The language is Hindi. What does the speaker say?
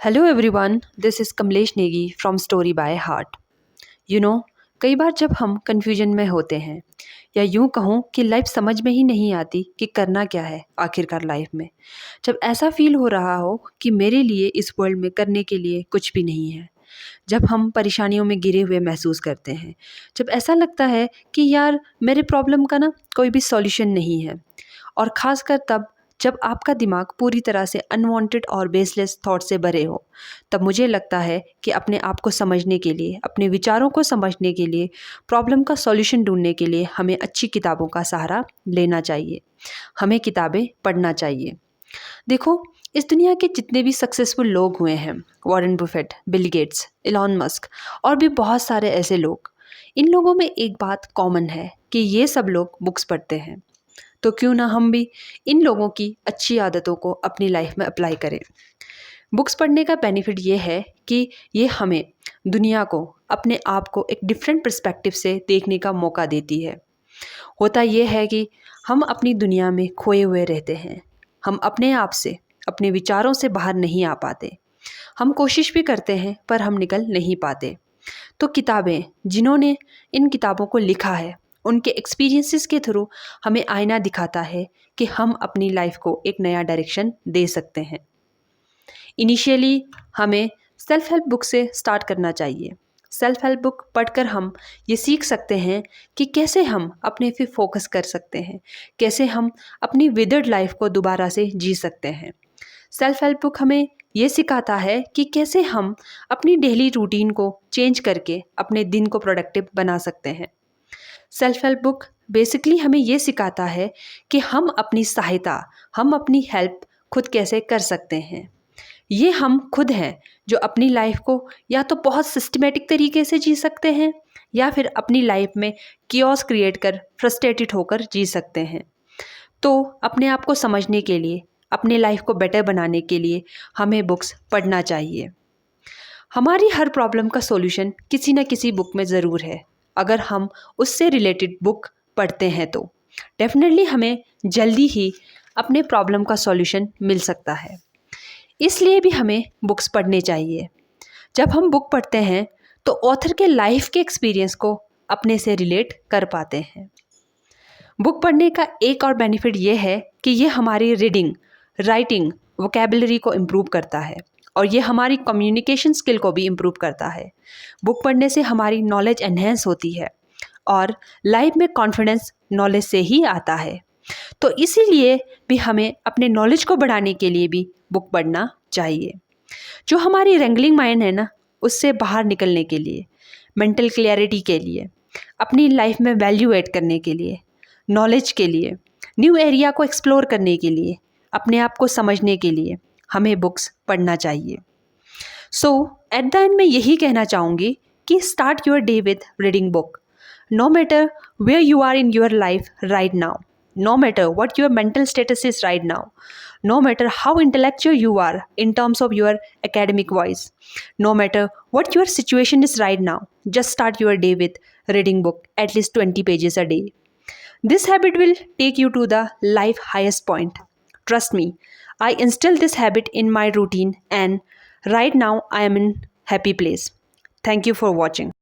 Hello everyone, this is Kamlesh Negi from story by heart. You know, कई बार जब हम कन्फ्यूजन में होते हैं या यूं कहूँ कि लाइफ समझ में ही नहीं आती कि करना क्या है आखिरकार लाइफ में, जब ऐसा फील हो रहा हो कि मेरे लिए इस वर्ल्ड में करने के लिए कुछ भी नहीं है, जब हम परेशानियों में गिरे हुए महसूस करते हैं, जब ऐसा लगता है कि यार मेरे प्रॉब्लम का ना कोई भी सॉल्यूशन नहीं है, और ख़ासकर तब जब आपका दिमाग पूरी तरह से अनवांटेड और बेसलेस थॉट से भरे हो, तब मुझे लगता है कि अपने आप को समझने के लिए, अपने विचारों को समझने के लिए, प्रॉब्लम का सॉल्यूशन ढूंढने के लिए हमें अच्छी किताबों का सहारा लेना चाहिए। हमें किताबें पढ़ना चाहिए। देखो, इस दुनिया के जितने भी सक्सेसफुल लोग हुए हैं, Warren Buffett, Bill Gates, Elon Musk और भी बहुत सारे ऐसे लोग, इन लोगों में एक बात कॉमन है कि ये सब लोग बुक्स पढ़ते हैं। तो क्यों ना हम भी इन लोगों की अच्छी आदतों को अपनी लाइफ में अप्लाई करें। बुक्स पढ़ने का बेनिफिट ये है कि ये हमें दुनिया को, अपने आप को एक डिफरेंट पर्सपेक्टिव से देखने का मौका देती है। होता ये है कि हम अपनी दुनिया में खोए हुए रहते हैं। हम अपने आप से, अपने विचारों से बाहर नहीं आ पाते। हम कोशिश भी करते हैं पर हम निकल नहीं पाते। तो किताबें, जिन्होंने इन किताबों को लिखा है, उनके एक्सपीरियंसेस के थ्रू हमें आईना दिखाता है कि हम अपनी लाइफ को एक नया डायरेक्शन दे सकते हैं। इनिशियली हमें सेल्फ हेल्प बुक से स्टार्ट करना चाहिए। सेल्फ हेल्प बुक पढ़कर हम ये सीख सकते हैं कि कैसे हम अपने पे फोकस कर सकते हैं, कैसे हम अपनी विदर्ड लाइफ को दोबारा से जी सकते हैं। सेल्फ हेल्प बुक हमें ये सिखाता है कि कैसे हम अपनी डेली रूटीन को चेंज करके अपने दिन को प्रोडक्टिव बना सकते हैं। सेल्फ हेल्प बुक बेसिकली हमें ये सिखाता है कि हम अपनी सहायता, हम अपनी हेल्प खुद कैसे कर सकते हैं। ये हम खुद हैं जो अपनी लाइफ को या तो बहुत सिस्टमेटिक तरीके से जी सकते हैं या फिर अपनी लाइफ में कियोस क्रिएट कर फ्रस्ट्रेटेड होकर जी सकते हैं। तो अपने आप को समझने के लिए, अपने लाइफ को बेटर बनाने के लिए हमें बुक्स पढ़ना चाहिए। हमारी हर प्रॉब्लम का सॉल्यूशन किसी न किसी बुक में ज़रूर है। अगर हम उससे रिलेटेड बुक पढ़ते हैं तो डेफिनेटली हमें जल्दी ही अपने प्रॉब्लम का सॉल्यूशन मिल सकता है। इसलिए भी हमें बुक्स पढ़ने चाहिए। जब हम बुक पढ़ते हैं तो ऑथर के लाइफ के एक्सपीरियंस को अपने से रिलेट कर पाते हैं। बुक पढ़ने का एक और बेनिफिट ये है कि ये हमारी रीडिंग, राइटिंग, वोकेबलरी को इम्प्रूव करता है और ये हमारी कम्युनिकेशन स्किल को भी इम्प्रूव करता है। बुक पढ़ने से हमारी नॉलेज एनहेंस होती है और लाइफ में कॉन्फिडेंस नॉलेज से ही आता है। तो इसीलिए भी हमें अपने नॉलेज को बढ़ाने के लिए भी बुक पढ़ना चाहिए। जो हमारी रेंगलिंग माइंड है ना, उससे बाहर निकलने के लिए, मेंटल क्लैरिटी के लिए, अपनी लाइफ में वैल्यू ऐड करने के लिए, नॉलेज के लिए, न्यू एरिया को एक्सप्लोर करने के लिए, अपने आप को समझने के लिए हमें बुक्स पढ़ना चाहिए। सो एट द एंड मैं यही कहना चाहूँगी कि start your day with reading book. No matter where you are in your life right now, no matter what your mental status is right now, no matter how intellectual you are in terms of your academic voice, no matter what your situation is right now, just start your day with reading book at least 20 pages a day. This habit will take you to the life highest point. Trust me, I instilled this habit in my routine and right now I am in happy place. Thank you for watching.